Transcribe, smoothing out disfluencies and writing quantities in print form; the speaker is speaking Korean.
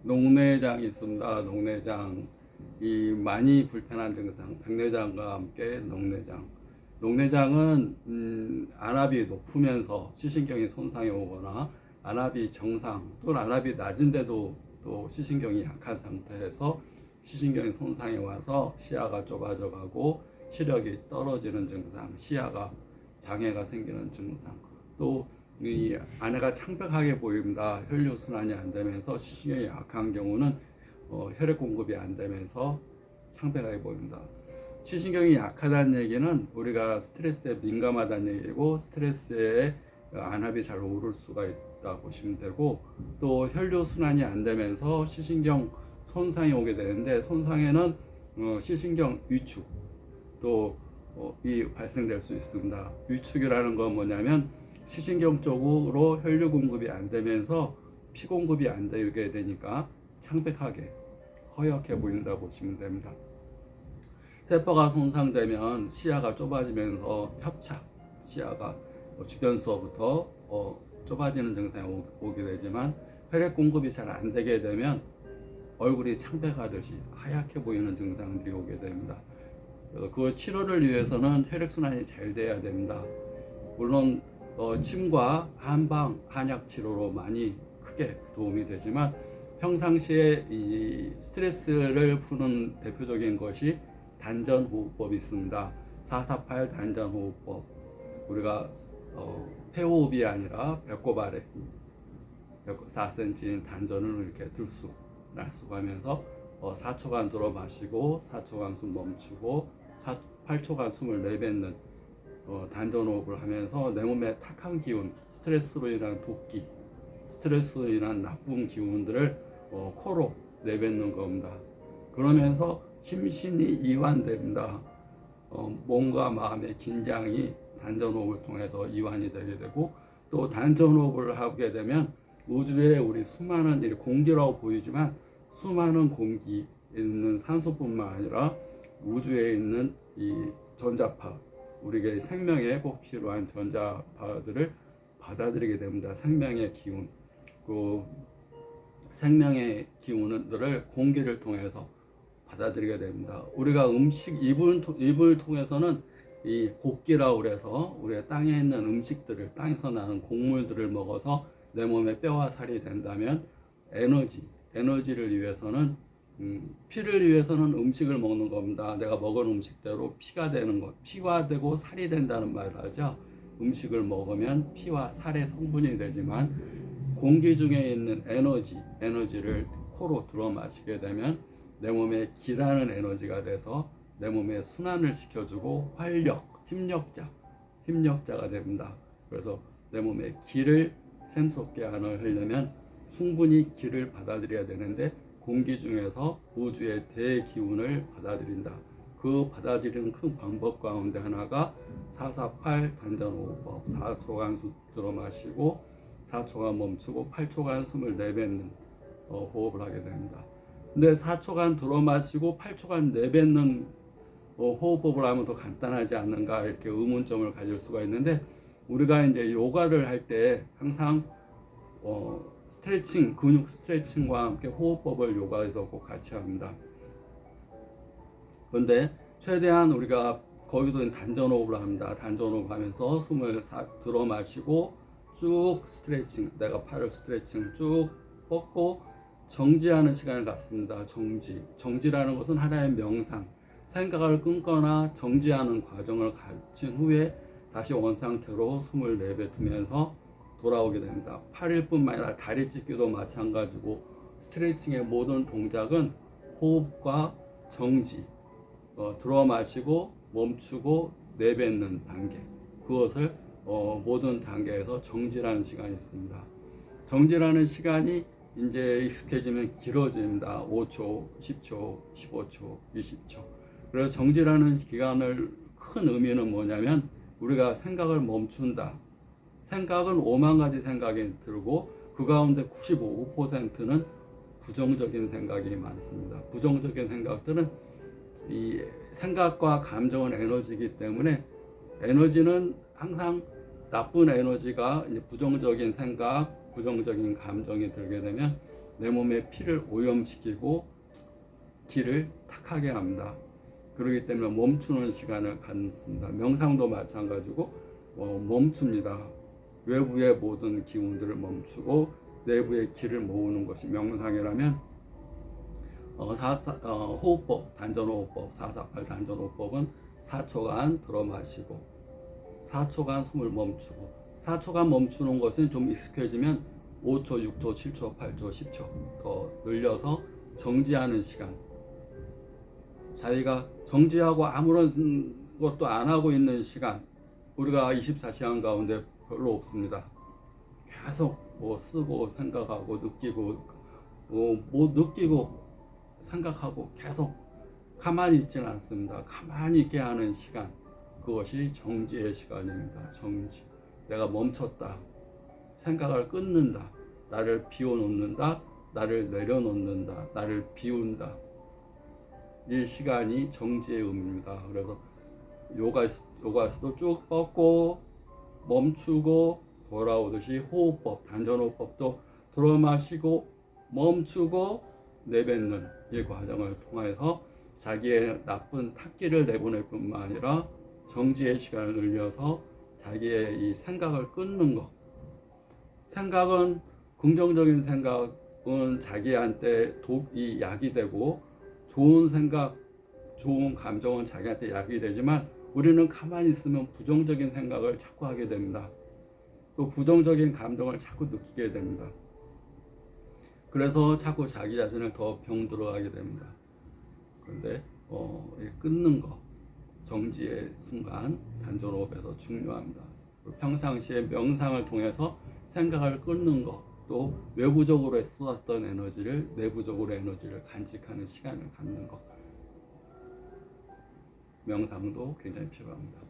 녹내장이 있습니다. 녹내장이 많이 불편한 증상, 백내장과 함께 녹내장. 녹내장은 안압이 높으면서 시신경이 손상이 오거나 안압이 정상 또는 안압이 낮은데도 또 시신경이 약한 상태에서 시신경이 손상이 와서 시야가 좁아져 가고 시력이 떨어지는 증상, 시야가 장애가 생기는 증상, 또 이 안에가 창백하게 보입니다. 혈류 순환이 안 되면서 시신경이 약한 경우는 혈액 공급이 안 되면서 창백하게 보입니다. 시신경이 약하다는 얘기는 우리가 스트레스에 민감하다는 얘기고, 스트레스에 안압이 잘 오를 수가 있다 보시면 되고, 또 혈류 순환이 안 되면서 시신경 손상이 오게 되는데, 손상에는 시신경 위축 또 이 발생될 수 있습니다. 위축이라는 건 뭐냐면 시신경 쪽으로 혈류 공급이 안 되면서 피 공급이 안 되게 되니까 창백하게 허옇게 보인다고 보시면 됩니다. 세포가 손상되면 시야가 좁아지면서 협착, 시야가 주변서부터 좁아지는 증상이 오게 되지만, 혈액 공급이 잘 안 되게 되면 얼굴이 창백하듯이 하얗게 보이는 증상들이 오게 됩니다. 그 치료를 위해서는 혈액순환이 잘 돼야 됩니다. 물론 침과 한방 한약 치료로 많이 크게 도움이 되지만, 평상시에 이 스트레스를 푸는 대표적인 것이 단전호흡법이 있습니다. 448 단전호흡법. 우리가 폐호흡이 아니라 배꼽 아래 4cm인 단전을 이렇게 들쑥 날쑥 하면서 4초간 들어 마시고 4초간 숨 멈추고 8초간 숨을 내뱉는 단전호흡을 하면서 내 몸의 탁한 기운, 스트레스로 인한 독기, 스트레스로 인한 나쁜 기운들을 코로 내뱉는 겁니다. 그러면서 심신이 이완됩니다. 몸과 마음의 긴장이 단전호흡을 통해서 이완이 되게 되고, 또 단전호흡을 하게 되면 우주에 우리 수많은 공기라고 보이지만 수많은 공기 있는 산소뿐만 아니라 우주에 있는 이 전자파, 우리에게 생명에 꼭 필요한 전자파들을 받아들이게 됩니다. 생명의 기운, 그 생명의 기운들을 공기를 통해서 받아들이게 됩니다. 우리가 입을 통해서는 이 곡기라고 그래서 우리가 땅에 있는 음식들을, 땅에서 나는 곡물들을 먹어서 내 몸에 뼈와 살이 된다면, 에너지를 위해서는 피를 위해서는 음식을 먹는 겁니다. 내가 먹은 음식대로 피가 되는 것, 피가 되고 살이 된다는 말을 하죠. 음식을 먹으면 피와 살의 성분이 되지만, 공기 중에 있는 에너지를 코로 들어 마시게 되면 내 몸에 기라는 에너지가 돼서 내 몸에 순환을 시켜주고 힘력자가 됩니다. 그래서 내 몸에 기를 샘솟게 하려면 충분히 기를 받아들여야 되는데, 공기 중에서 우주의 대기운을 받아들인다. 그 받아들이는 큰 방법 가운데 하나가 448 단전호흡법. 4초간 들어 마시고 4초간 멈추고 8초간 숨을 내뱉는 호흡을 하게 됩니다. 근데 4초간 들어 마시고 8초간 내뱉는 호흡법을 하면 더 간단하지 않는가, 이렇게 의문점을 가질 수가 있는데, 우리가 이제 요가를 할 때 항상 스트레칭, 근육 스트레칭과 함께 호흡법을 요가에서 꼭 같이 합니다. 그런데 최대한 우리가 거기도 단전호흡을 합니다. 단전호흡 하면서 숨을 들어 마시고 쭉 스트레칭, 내가 팔을 스트레칭 쭉 뻗고 정지하는 시간을 갖습니다. 정지라는 것은 하나의 명상, 생각을 끊거나 정지하는 과정을 거친 후에 다시 원상태로 숨을 내뱉으면서 돌아오게 됩니다. 8일뿐만 아니라 다리 찢기도 마찬가지고, 스트레칭의 모든 동작은 호흡과 정지, 들어 마시고 멈추고 내뱉는 단계, 그것을 모든 단계에서 정지라는 시간이 있습니다. 정지라는 시간이 이제 익숙해지면 길어집니다. 5초, 10초, 15초, 20초. 그래서 정지라는 기간을 큰 의미는 뭐냐면, 우리가 생각을 멈춘다. 생각은 5만 가지 생각이 들고 그 가운데 95%는 부정적인 생각이 많습니다. 부정적인 생각들은, 이 생각과 감정은 에너지이기 때문에, 에너지는 항상 나쁜 에너지가 이제 부정적인 생각, 부정적인 감정이 들게 되면 내 몸의 피를 오염시키고 기를 탁하게 합니다. 그렇기 때문에 멈추는 시간을 갖습니다. 명상도 마찬가지고 멈춥니다. 외부의 모든 기운들을 멈추고 내부의 기를 모으는 것이 명상이라면 호흡법, 단전호흡법, 448 단전호흡법은 4초간 들어 마시고 4초간 숨을 멈추고 4초간 멈추는 것은 좀 익숙해지면 5초, 6초, 7초, 8초, 10초 더 늘려서 정지하는 시간, 자기가 정지하고 아무런 것도 안 하고 있는 시간, 우리가 24시간 가운데 별로 없습니다. 계속 쓰고 생각하고 느끼고 느끼고 생각하고 계속 가만히 있지는 않습니다. 가만히 있게 하는 시간, 그것이 정지의 시간입니다. 정지. 내가 멈췄다. 생각을 끊는다. 나를 비워놓는다. 나를 내려놓는다. 나를 비운다. 이 시간이 정지의 의미입니다. 그래서 요가에서도 쭉 뻗고 멈추고 돌아오듯이 호흡법, 단전호흡법도 들어 마시고 멈추고 내뱉는 이 과정을 통해서 자기의 나쁜 탁기를 내보낼 뿐만 아니라 정지의 시간을 늘려서 자기의 이 생각을 끊는 것. 생각은, 긍정적인 생각은 자기한테 이 약이 되고, 좋은 생각, 좋은 감정은 자기한테 약이 되지만 우리는 가만히 있으면 부정적인 생각을 자꾸 하게 됩니다. 또 부정적인 감정을 자꾸 느끼게 됩니다. 그래서 자꾸 자기 자신을 더 병들어하게 됩니다. 그런데 끊는 것, 정지의 순간 단전호흡에서 중요합니다. 평상시에 명상을 통해서 생각을 끊는 것, 또 외부적으로 쏟았던 에너지를 내부적으로 에너지를 간직하는 시간을 갖는 것, 명상도 굉장히 필요합니다.